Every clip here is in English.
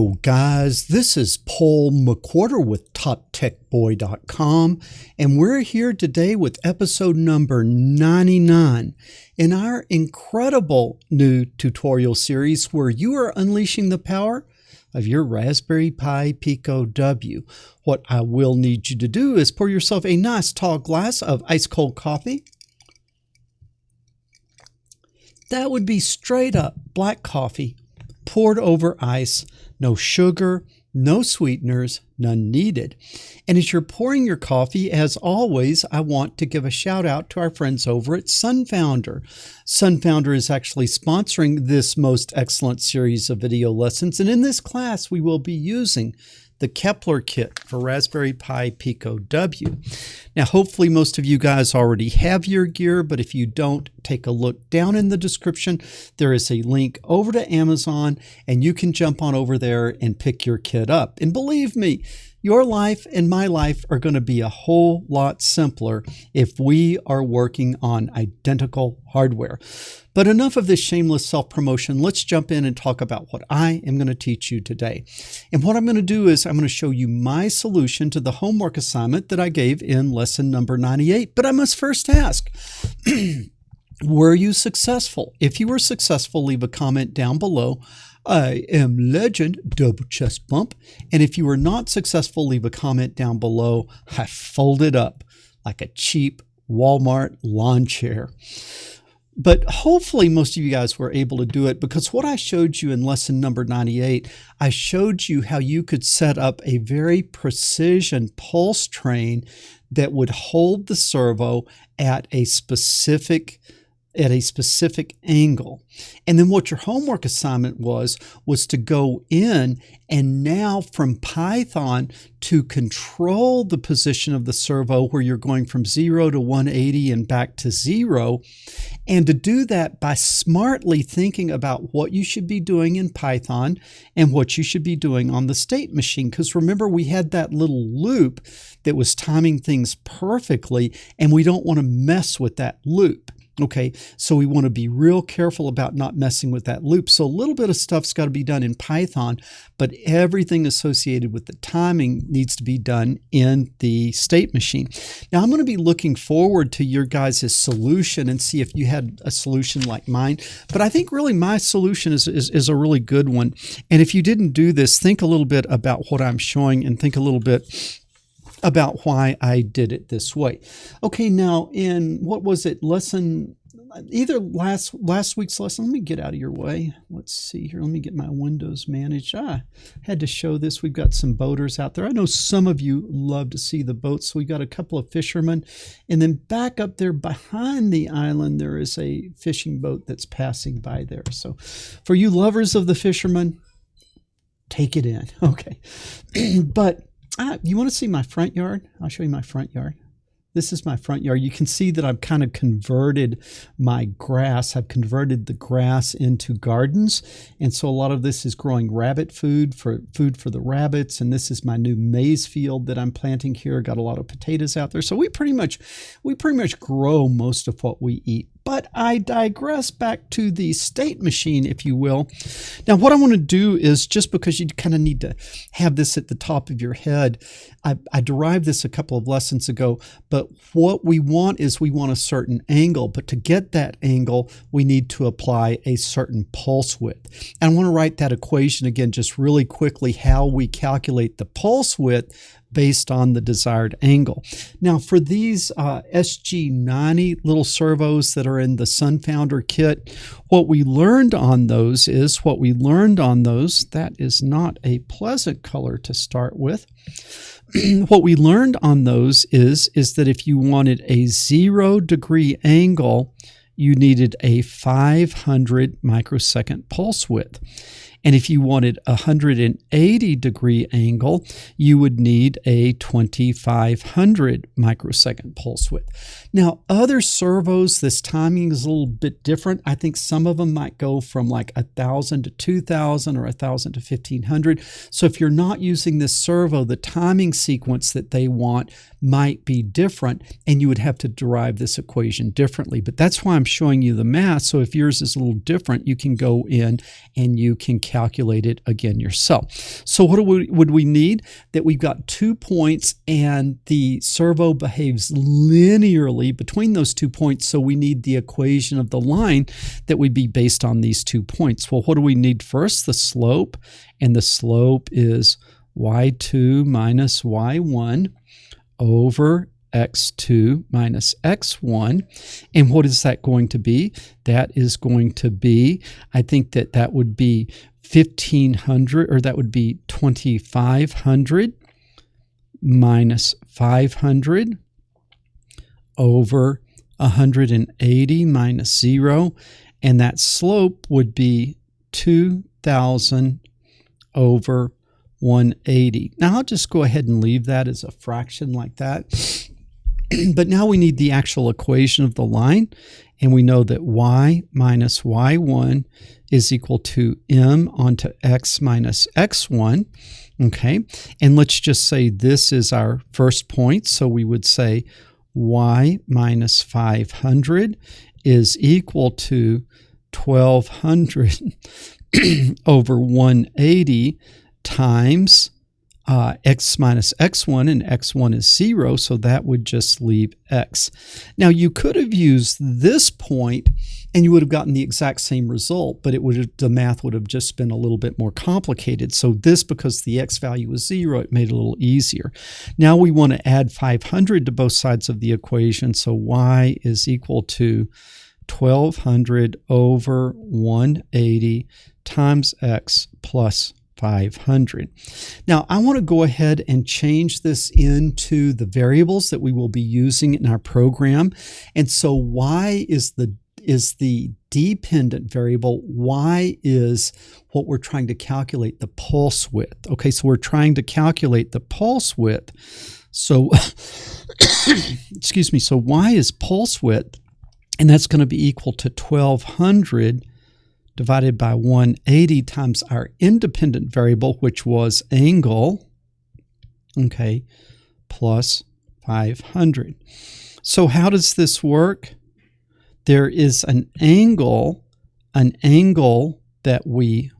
Guys, this is Paul McWhorter with TopTechBoy.com, and we're here today with episode number 99 in our incredible new tutorial series where you are unleashing the power of your Raspberry Pi Pico W. What I will need you to do is pour yourself a nice tall glass of ice cold coffee. That would be straight up black coffee poured over ice. No sugar, no sweeteners, none needed. And as you're pouring your coffee, as always, I want to give a shout out to our friends over at Sunfounder. Sunfounder is actually sponsoring this most excellent series of video lessons. And in this class, we will be using the Kepler kit for Raspberry Pi Pico W. Now, hopefully most of you guys already have your gear, but if you don't, take a look down in the description. There is a link over to Amazon, and you can jump on over there and pick your kit up. And believe me, your life and my life are going to be a whole lot simpler if we are working on identical hardware. But enough of this shameless self-promotion. Let's jump in and talk about what I am going to teach you today. And what I'm going to do is I'm going to show you my solution to the homework assignment that I gave in lesson number 98. But I must first ask, were you successful? If you were successful, leave a comment down below. I am legend, double chest bump. And if you were not successful, leave a comment down below. I folded up like a cheap Walmart lawn chair. But hopefully most of you guys were able to do it, because what I showed you in lesson number 98, I showed you how you could set up a very precision pulse train that would hold the servo at a specific angle. And then what your homework assignment was to go in and now from Python to control the position of the servo where you're going from 0 to 180 and back to 0. And to do that by smartly thinking about what you should be doing in Python and what you should be doing on the state machine. Because remember, we had that little loop that was timing things perfectly, and we don't want to mess with that loop. Okay, so we want to be real careful about not messing with that loop. So a little bit of stuff's got to be done in Python, but everything associated with the timing needs to be done in the state machine. Now, I'm going to be looking forward to your guys' solution and see if you had a solution like mine. But I think really my solution is a really good one. And if you didn't do this, think a little bit about what I'm showing and think a little bit about why I did it this way. Okay, now in, what was it, lesson, either last week's lesson, let me get out of your way. Let's see here, let me get my windows managed. I had to show this. We've got some boaters out there. I know some of you love to see the boats, so we got a couple of fishermen. And then back up there behind the island, there is a fishing boat that's passing by there. So for you lovers of the fishermen, take it in. Okay, but you want to see my front yard? I'll show you my front yard. This is my front yard. You can see that I've kind of converted my grass. I've converted the grass into gardens. And so a lot of this is growing rabbit food for the rabbits. And this is my new maize field that I'm planting here. Got a lot of potatoes out there. So we pretty much grow most of what we eat. But I digress back to the state machine, if you will. Now, what I want to do is, just because you kind of need to have this at the top of your head, I derived this a couple of lessons ago, but what we want is we want a certain angle. But to get that angle, we need to apply a certain pulse width. And I want to write that equation again just really quickly, how we calculate the pulse width based on the desired angle. Now, for these SG90 little servos that are in the Sunfounder kit, what we learned on those, that is not a pleasant color to start with. What we learned on those is that if you wanted a 0-degree angle, you needed a 500 microsecond pulse width. And if you wanted a 180-degree angle, you would need a 2500 microsecond pulse width. Now, other servos, this timing is a little bit different. I think some of them might go from like 1,000 to 2,000 or 1,000 to 1,500. So if you're not using this servo, the timing sequence that they want might be different, and you would have to derive this equation differently. But that's why I'm showing you the math. So if yours is a little different, you can go in and you can calculate it again yourself. So what would we need? That we've got 2 points and the servo behaves linearly between those 2 points, so we need the equation of the line that would be based on these 2 points. Well, what do we need first? The slope, and the slope is y2 minus y1 over x2 minus x1. And what is that going to be? That is going to be, I think that would be 1,500, or that would be 2,500 minus 500 over 180 minus 0. And that slope would be 2,000 over 180. Now I'll just go ahead and leave that as a fraction like that. But now we need the actual equation of the line, and we know that y minus y1 is equal to m onto x minus x1. Okay, and let's just say this is our first point, so we would say y minus 500 is equal to 1,200 over 180 times x minus x1, and x1 is 0, so that would just leave x. Now you could have used this point and you would have gotten the exact same result, but the math would have just been a little bit more complicated. So this, because the x value was 0, it made it a little easier. Now we want to add 500 to both sides of the equation, so y is equal to 1,200 over 180 times x plus 500. Now I want to go ahead and change this into the variables that we will be using in our program. And so y is the dependent variable. Y is what we're trying to calculate, the pulse width. Okay, so we're trying to calculate the pulse width. So excuse me, so y is pulse width, and that's going to be equal to 1,200 divided by 180 times our independent variable, which was angle, okay, plus 500. So how does this work? There is an angle that we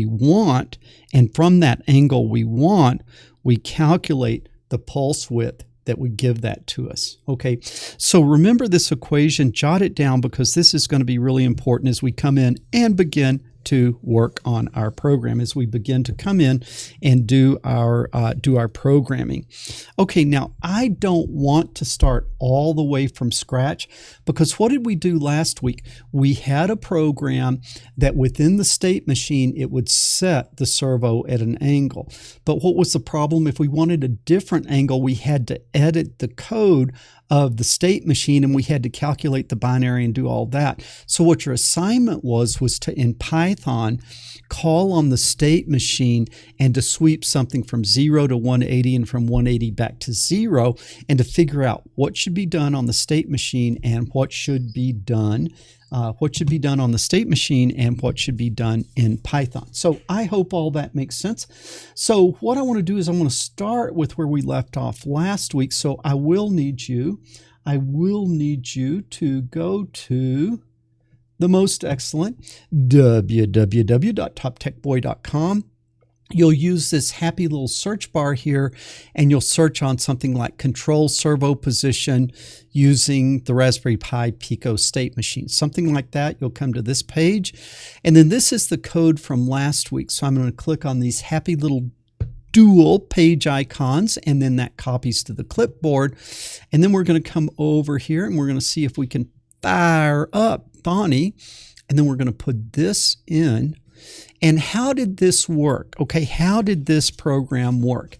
want, and from that angle we want, we calculate the pulse width that would give that to us. Okay, so remember this equation, jot it down, because this is going to be really important as we come in and begin to work on our program, as we begin to come in and do our programming. Okay, now I don't want to start all the way from scratch, because what did we do last week? We had a program that within the state machine, it would set the servo at an angle. But what was the problem? If we wanted a different angle, we had to edit the code of the state machine, and we had to calculate the binary and do all that. So what your assignment was to, in Python, call on the state machine and to sweep something from 0 to 180 and from 180 back to 0, and to figure out what should be done on the state machine and what should be done on the state machine and what should be done in Python. So I hope all that makes sense. So what I want to do is I want to start with where we left off last week. So I will need you to go to the most excellent www.toptechboy.com. You'll use this happy little search bar here, and you'll search on something like control servo position using the Raspberry Pi Pico state machine, something like that. You'll come to this page, and then this is the code from last week. So I'm going to click on these happy little dual page icons, and then that copies to the clipboard. And then we're going to come over here, and we're going to see if we can fire up Thonny, and then we're going to put this in. And how did this work? Okay, how did this program work?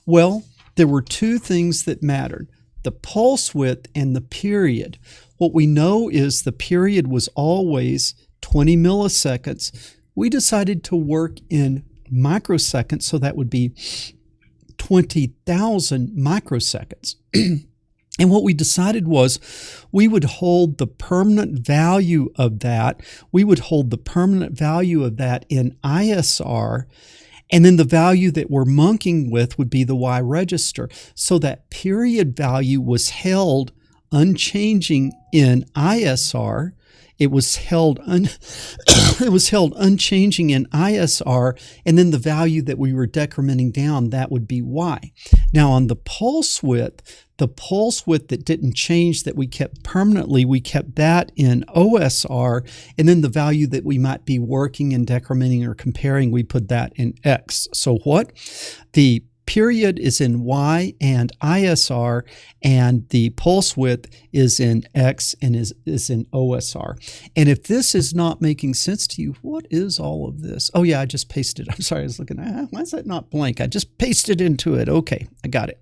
Well, there were two things that mattered: the pulse width and the period. What we know is the period was always 20 milliseconds. We decided to work in microseconds, so that would be 20,000 microseconds. And what we decided was we would hold the permanent value of that. We would hold the permanent value of that in ISR, and then the value that we're monkeying with would be the Y register. So that period value was held unchanging in ISR. it was held it was held unchanging in ISR, and then the value that we were decrementing down, that would be Y. Now on the pulse width that didn't change, that we kept permanently, we kept that in OSR, and then the value that we might be working and decrementing or comparing, we put that in X. So what? The period is in Y and ISR, and the pulse width is in X and is in OSR. And if this is not making sense to you, what is all of this? Oh yeah, I just pasted. I'm sorry, I was looking at, why is that not blank? I just pasted into it. Okay, I got it.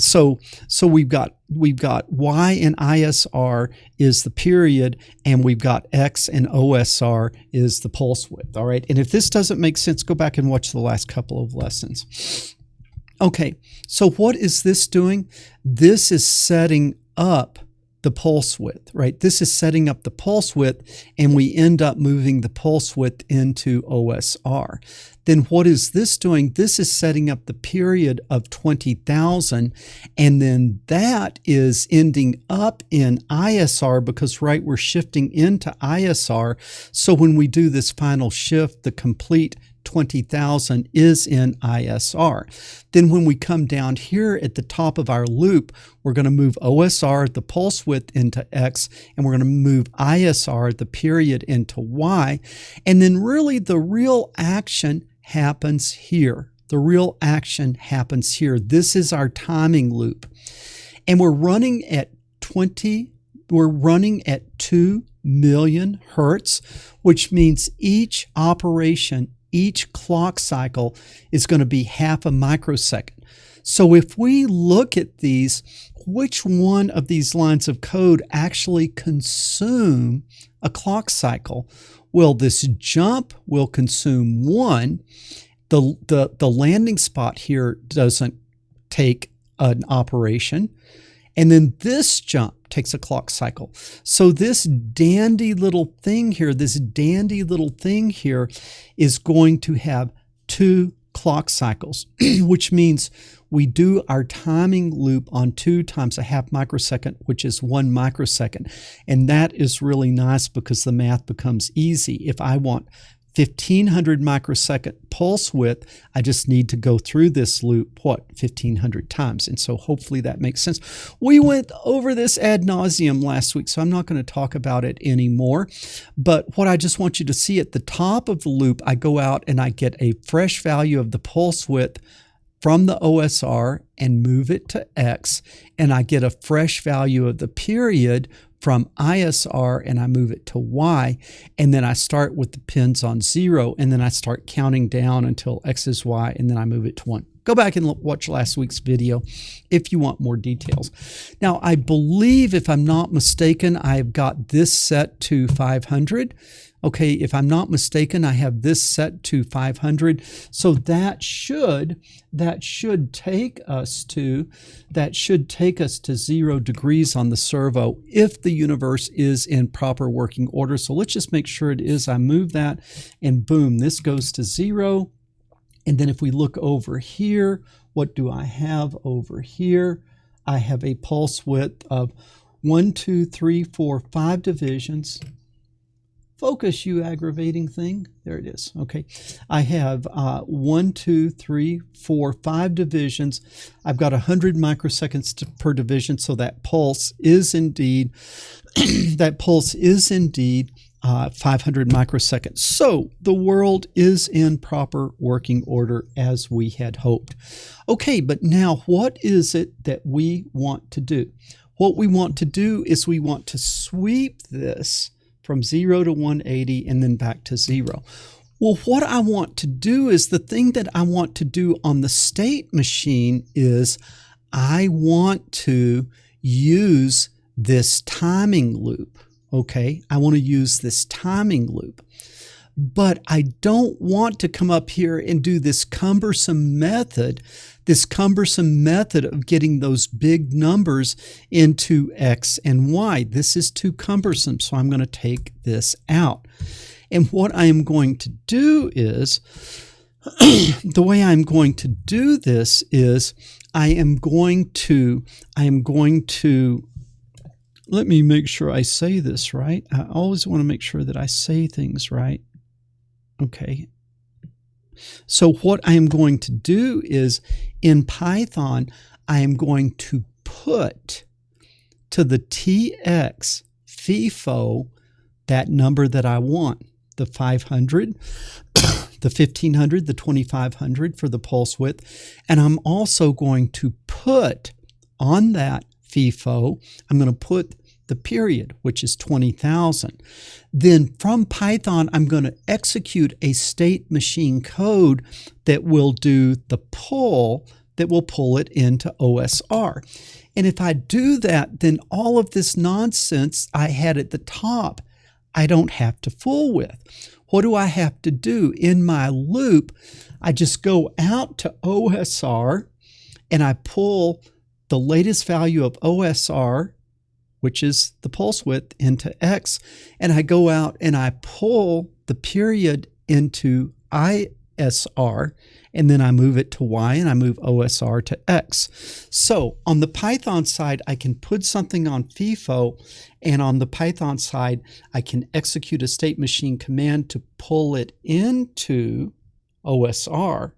So we've got Y and ISR is the period, and we've got X and OSR is the pulse width. All right. And if this doesn't make sense, go back and watch the last couple of lessons. Okay, so what is this doing? This is setting up the pulse width, right? This is setting up the pulse width, and we end up moving the pulse width into OSR. Then what is this doing? This is setting up the period of 20,000, and then that is ending up in ISR because, right, we're shifting into ISR. So when we do this final shift, the complete 20,000 is in ISR. Then when we come down here at the top of our loop, we're going to move OSR, the pulse width, into X, and we're going to move ISR, the period, into Y. And then really the real action happens here. The real action happens here. This is our timing loop. And we're running at 2 million hertz, which means each operation, each clock cycle is going to be half a microsecond. So if we look at these, which one of these lines of code actually consume a clock cycle? Well, this jump will consume 1. The landing spot here doesn't take an operation. And then this jump takes a clock cycle. So this dandy little thing here is going to have 2 clock cycles, which means we do our timing loop on 2 times a half microsecond, which is 1 microsecond. And that is really nice because the math becomes easy. If I want 1,500 microsecond pulse width, I just need to go through this loop, 1,500 times. And so hopefully that makes sense. We went over this ad nauseum last week, so I'm not going to talk about it anymore. But what I just want you to see, at the top of the loop, I go out and I get a fresh value of the pulse width from the OSR and move it to X, and I get a fresh value of the period from ISR and I move it to Y, and then I start with the pins on 0, and then I start counting down until X is Y, and then I move it to 1. Go back and watch last week's video if you want more details. Now, I believe, if I'm not mistaken, I've got this set to 500. Okay, if I'm not mistaken, I have this set to 500. So that should take us to 0 degrees on the servo if the universe is in proper working order. So let's just make sure it is. I move that, and boom, this goes to 0. And then if we look over here, what do I have over here? I have a pulse width of 1, 2, 3, 4, 5 divisions. Focus, you aggravating thing. There it is. Okay. I have 1, 2, 3, 4, 5 divisions. I've got 100 microseconds per division. So that pulse is indeed 500 microseconds. So the world is in proper working order as we had hoped. Okay, but now what is it that we want to do? What we want to do is we want to sweep this from 0 to 180 and then back to 0. Well, what I want to do is, the thing that I want to do on the state machine is I want to use this timing loop. Okay, I want to use this timing loop. But I don't want to come up here and do this cumbersome method of getting those big numbers into X and Y. This is too cumbersome, so I'm going to take this out. And what I am going to do is, the way I'm going to do this is, let let me make sure I say this right. I always want to make sure that I say things right. Okay. So what I am going to do is in Python, I am going to put to the TX FIFO that number that I want, the 500, the 1500, the 2500 for the pulse width. And I'm also going to put on that FIFO, I'm going to put the period, which is 20,000. Then from Python, I'm going to execute a state machine code that will do the pull, that will pull it into OSR. And if I do that, then all of this nonsense I had at the top, I don't have to fool with. What do I have to do? In my loop, I just go out to OSR and I pull the latest value of OSR, which is the pulse width, into X, and I go out and I pull the period into ISR, and then I move it to Y and I move OSR to X. So on the Python side, I can put something on FIFO, and on the Python side, I can execute a state machine command to pull it into OSR.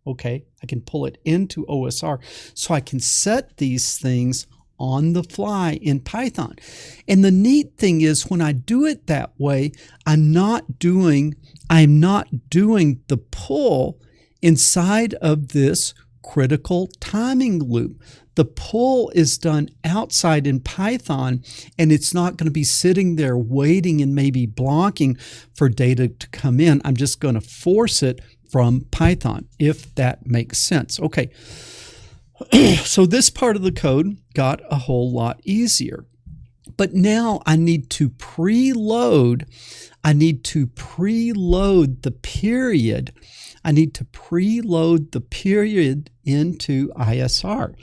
Okay, I can pull it into OSR. So I can set these things on the fly in Python. And the neat thing is when I do it that way, I'm not doing the pull inside of this critical timing loop. The pull is done outside in Python, and it's not going to be sitting there waiting and maybe blocking for data to come in. I'm just going to force it from Python, if that makes sense. Okay. So this part of the code got a whole lot easier. But now I need to preload. I need to preload the period. I need to preload the period into ISR.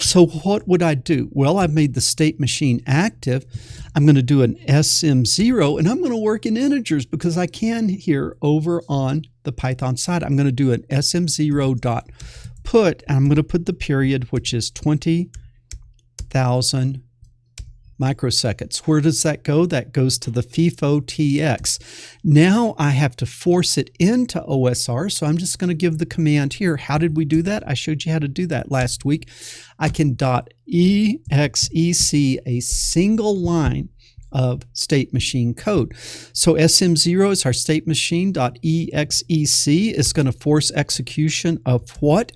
So what would I do? Well, I've made the state machine active. I'm going to do an SM0, and I'm going to work in integers because I can here over on the Python side. I'm going to do an SM0 dot put, and I'm going to put the period, which is 20,000 microseconds. Where does that go? That goes to the FIFO TX. Now I have to force it into OSR, so I'm just going to give the command here. How did we do that? I showed you how to do that last week. I can .exec a single line of state machine code. So SM0 is our state machine .exec is going to force execution of what?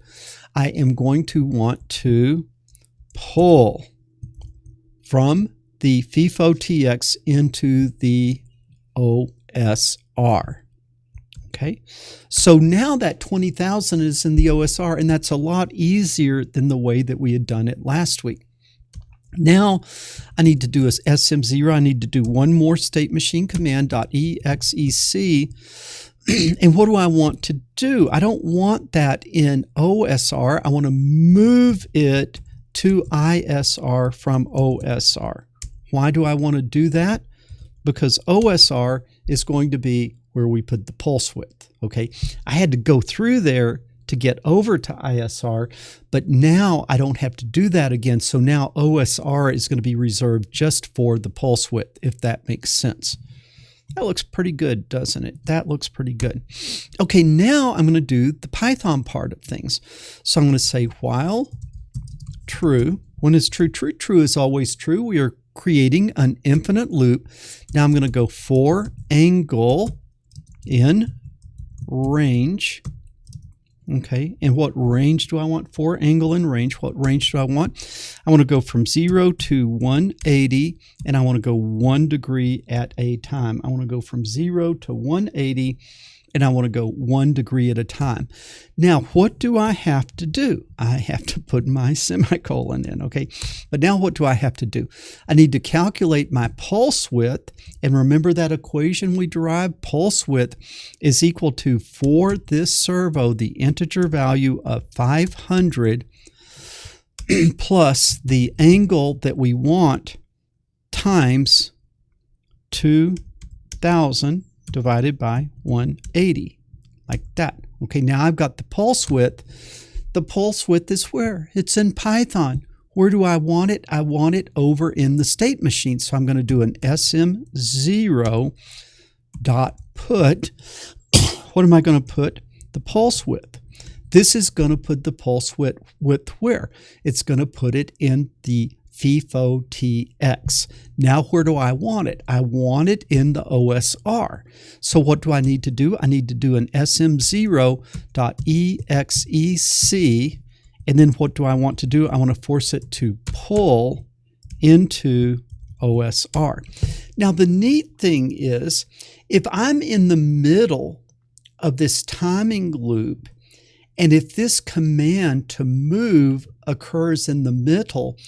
I am going to want to pull from the FIFO TX into the OSR. Okay, so now that 20,000 is in the OSR, and that's a lot easier than the way that we had done it last week. Now I need to do is SM0. I need to do one more state machine command .exec. And what do I want to do? I don't want that in OSR. I want to move it to ISR from OSR. Why do I want to do that? Because OSR is going to be where we put the pulse width. Okay, I had to go through there to get over to ISR, but now I don't have to do that again. So now OSR is going to be reserved just for the pulse width, if that makes sense. That looks pretty good, doesn't it? That looks pretty good. Okay, now I'm going to do the Python part of things. So I'm going to say while true. When is true? True. True is always true. We are creating an infinite loop. Now I'm going to go for angle in range. Okay, and what range do I want for angle in range? What range do I want? I want to go from 0 to 180, and I want to go 1 degree at a time. I want to go from 0 to 180, and I want to go 1 degree at a time. Now, what do I have to do? I have to put my semicolon in, okay? But now what do I have to do? I need to calculate my pulse width, and remember that equation we derived? Pulse width is equal to, for this servo, the integer value of 500 plus the angle that we want times 2,000 divided by 180, like that. Okay, now I've got the pulse width. The pulse width is where? It's in Python. Where do I want it? I want it over in the state machine. So I'm going to do an SM0 dot put. What am I going to put? The pulse width. This is going to put the pulse width where? It's going to put it in the FIFO TX. Now where do I want it? I want it in the OSR. So what do I need to do? I need to do an SM0.EXEC. And then what do I want to do? I want to force it to pull into OSR. Now the neat thing is, if I'm in the middle of this timing loop, and if this command to move occurs in the middle,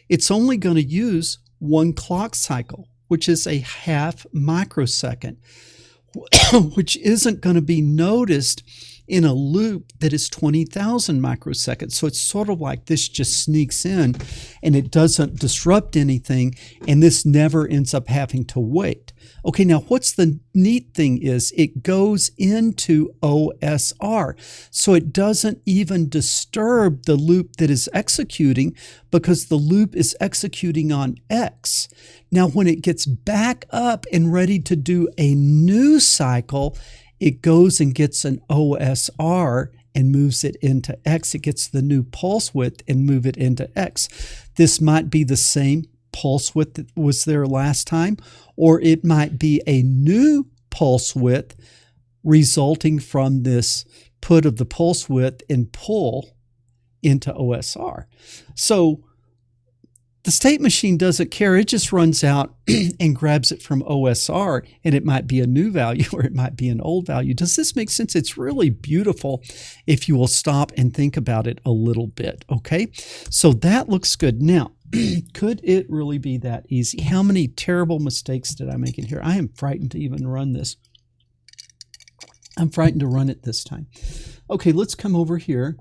it's only going to use 1 clock cycle, which is a half microsecond, which isn't going to be noticed in a loop that is 20,000 microseconds. So it's sort of like this just sneaks in and it doesn't disrupt anything, and this never ends up having to wait. Okay, now what's the neat thing is it goes into OSR. So it doesn't even disturb the loop that is executing because the loop is executing on X. Now when it gets back up and ready to do a new cycle, it goes and gets an OSR and moves it into X. It gets the new pulse width and move it into X. This might be the same pulse width that was there last time, or it might be a new pulse width resulting from this put of the pulse width and pull into OSR. So the state machine doesn't care. It just runs out and grabs it from OSR, and it might be a new value or it might be an old value. Does this make sense? It's really beautiful if you will stop and think about it a little bit, okay? So that looks good. Now, could it really be that easy? How many terrible mistakes did I make in here? I am frightened to even run this. I'm frightened to run it this time. Okay, let's come over here.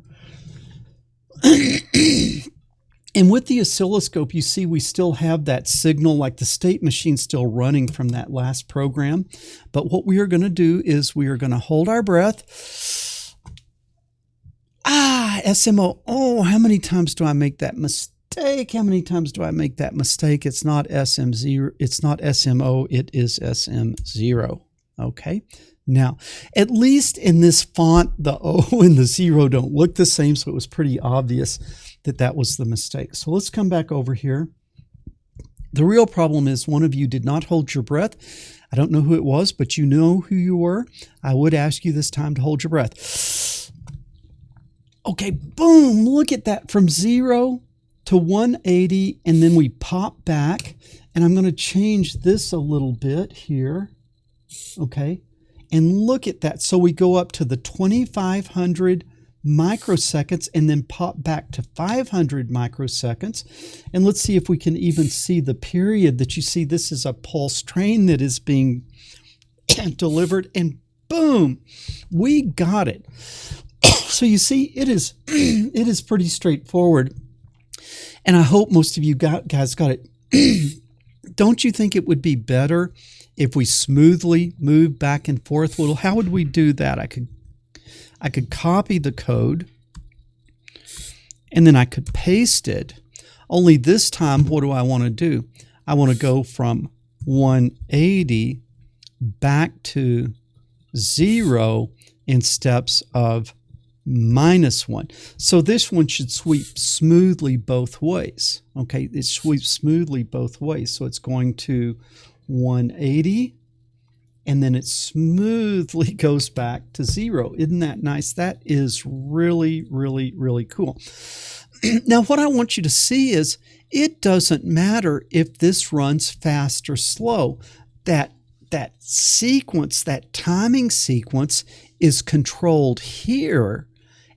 And with the oscilloscope, you see we still have that signal, like the state machine still running from that last program. But what we are going to do is we are going to hold our breath. SMO. Oh, how many times do I make that mistake? How many times do I make that mistake? It's not SM0. It's not SMO. It is SM0. Okay. Now, at least in this font, the O and the 0 don't look the same, so it was pretty obvious that that was the mistake. So let's come back over here. The real problem is one of you did not hold your breath. I don't know who it was, but you know who you were. I would ask you this time to hold your breath. Okay, boom, look at that, from 0 to 180, and then we pop back, and I'm going to change this a little bit here, okay? And look at that. So we go up to the 2,500 microseconds and then pop back to 500 microseconds. And let's see if we can even see the period that you see. This is a pulse train that is being delivered, and boom, we got it. So you see, it is pretty straightforward. And I hope most of you guys got it. Don't you think it would be better if we smoothly move back and forth? Well, how would we do that? I could copy the code, and then I could paste it. Only this time, what do I want to do? I want to go from 180 back to 0 in steps of -1. So this one should sweep smoothly both ways. Okay, it sweeps smoothly both ways. So it's going to 180, and then it smoothly goes back to 0. Isn't that nice? That is really, really, really cool. Now, what I want you to see is it doesn't matter if this runs fast or slow. That sequence, that timing sequence, is controlled here,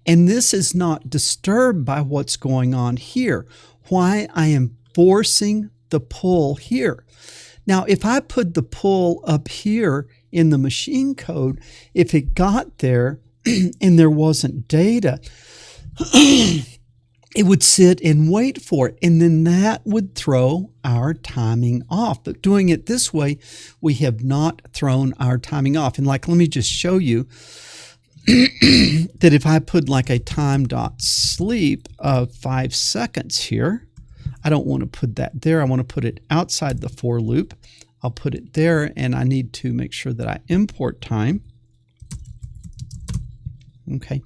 and this is not disturbed by what's going on here. Why? I am forcing the pull here. Now, if I put the pull up here in the machine code, if it got there and there wasn't data, it would sit and wait for it, and then that would throw our timing off. But doing it this way, we have not thrown our timing off. And like, let me just show you that if I put like a time.sleep of 5 seconds here, I don't want to put that there. I want to put it outside the for loop. I'll put it there, and I need to make sure that I import time. Okay.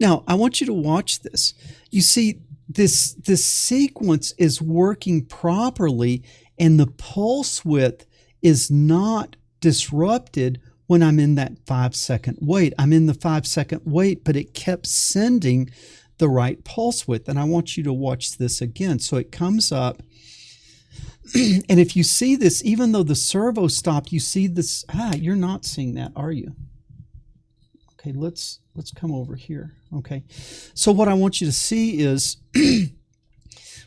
Now, I want you to watch this. You see, this sequence is working properly, and the pulse width is not disrupted when I'm in that 5-second wait. I'm in the 5-second wait, but it kept sending the right pulse width. And I want you to watch this again. So it comes up, and if you see this, even though the servo stopped, you see this. You're not seeing that, are you? Okay, let's come over here. Okay, so what I want you to see is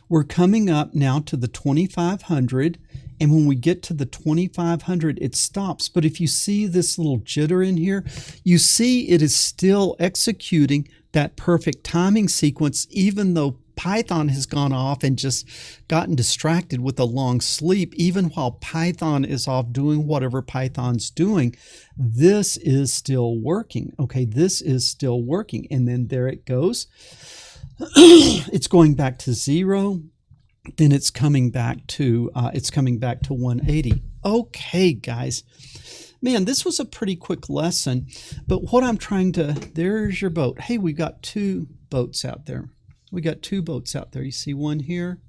we're coming up now to the 2500, and when we get to the 2500, it stops. But if you see this little jitter in here, you see it is still executing that perfect timing sequence, even though Python has gone off and just gotten distracted with a long sleep. Even while Python is off doing whatever Python's doing, this is still working. Okay, this is still working. And then there it goes. It's going back to 0. Then it's coming back to 180. Okay, guys. Man, this was a pretty quick lesson, but what I'm trying to, there's your boat. Hey, we got 2 boats out there. We got 2 boats out there. You see one here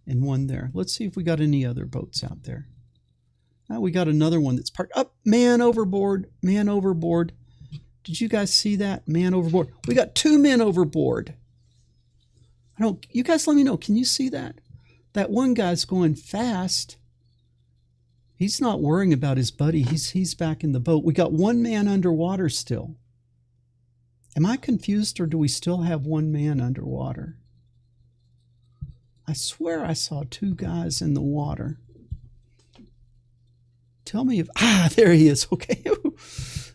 and one there. Let's see if we got any other boats out there. Now we got another one that's parked up. Man overboard, man overboard. Did you guys see that? Man overboard. We got 2 men overboard. You guys let me know. Can you see that? That one guy's going fast. He's not worrying about his buddy. He's back in the boat. We got 1 man underwater still. Am I confused, or do we still have 1 man underwater? I swear I saw 2 guys in the water. Tell me if... there he is. Okay.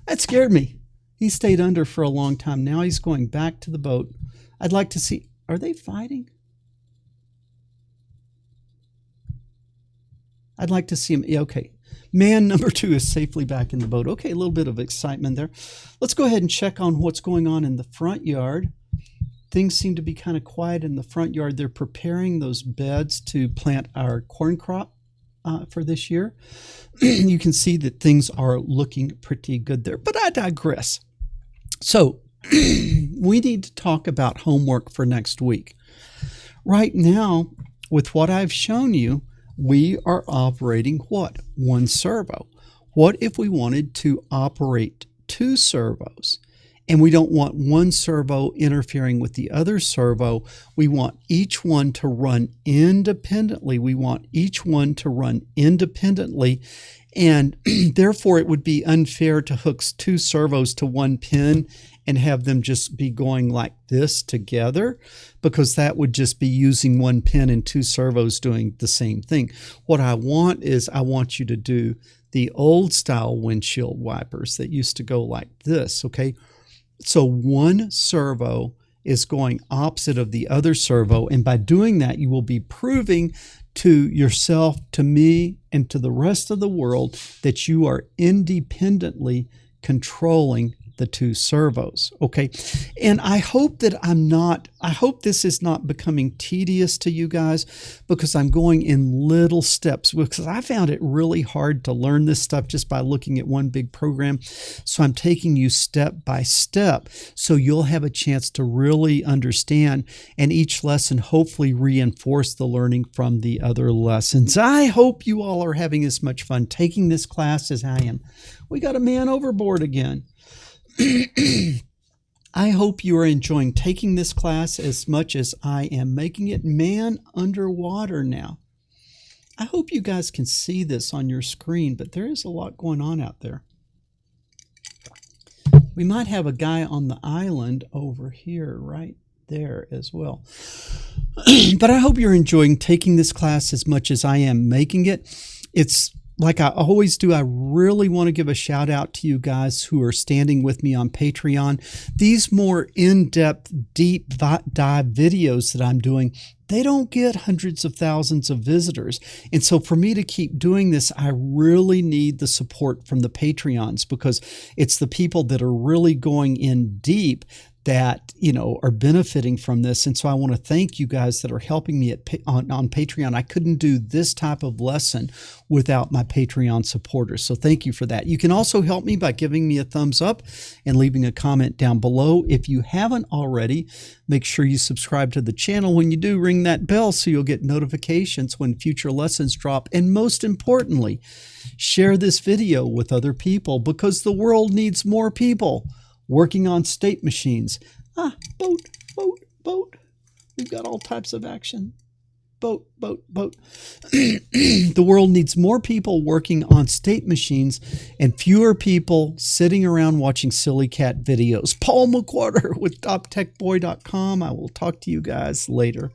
That scared me. He stayed under for a long time. Now he's going back to the boat. I'd like to see... Are they fighting? I'd like to see him. Yeah, okay. Man number 2 is safely back in the boat. Okay, a little bit of excitement there. Let's go ahead and check on what's going on in the front yard. Things seem to be kind of quiet in the front yard. They're preparing those beds to plant our corn crop for this year. You can see that things are looking pretty good there, but I digress. So we need to talk about homework for next week. Right now, with what I've shown you, we are operating what? 1 servo. What if we wanted to operate 2 servos? And we don't want 1 servo interfering with the other servo. We want each one to run independently. And therefore it would be unfair to hook 2 servos to 1 pin and have them just be going like this together, because that would just be using 1 pin and 2 servos doing the same thing. What I want is I want you to do the old style windshield wipers that used to go like this, okay? So 1 servo is going opposite of the other servo, and by doing that, you will be proving to yourself, to me, and to the rest of the world that you are independently controlling the 2 servos, okay? And I hope that I hope this is not becoming tedious to you guys, because I'm going in little steps, because I found it really hard to learn this stuff just by looking at one big program. So I'm taking you step by step so you'll have a chance to really understand, and each lesson hopefully reinforce the learning from the other lessons. I hope you all are having as much fun taking this class as I am. We got a man overboard again. I hope you are enjoying taking this class as much as I am making it. Man underwater now. I hope you guys can see this on your screen, but there is a lot going on out there. We might have a guy on the island over here right there as well. But I hope you're enjoying taking this class as much as I am making it. It's like I always do, I really want to give a shout out to you guys who are standing with me on Patreon. These more in-depth, deep dive videos that I'm doing, they don't get hundreds of thousands of visitors. And so for me to keep doing this, I really need the support from the Patreons, because it's the people that are really going in deep that, you know, are benefiting from this. And so I want to thank you guys that are helping me on Patreon. I couldn't do this type of lesson without my Patreon supporters. So thank you for that. You can also help me by giving me a thumbs up and leaving a comment down below. If you haven't already, make sure you subscribe to the channel. When you do, ring that bell so you'll get notifications when future lessons drop. And most importantly, share this video with other people, because the world needs more people working on state machines. Boat, boat, boat. We've got all types of action. Boat, boat, boat. The world needs more people working on state machines and fewer people sitting around watching silly cat videos. Paul McWhorter with TopTechBoy.com. I will talk to you guys later.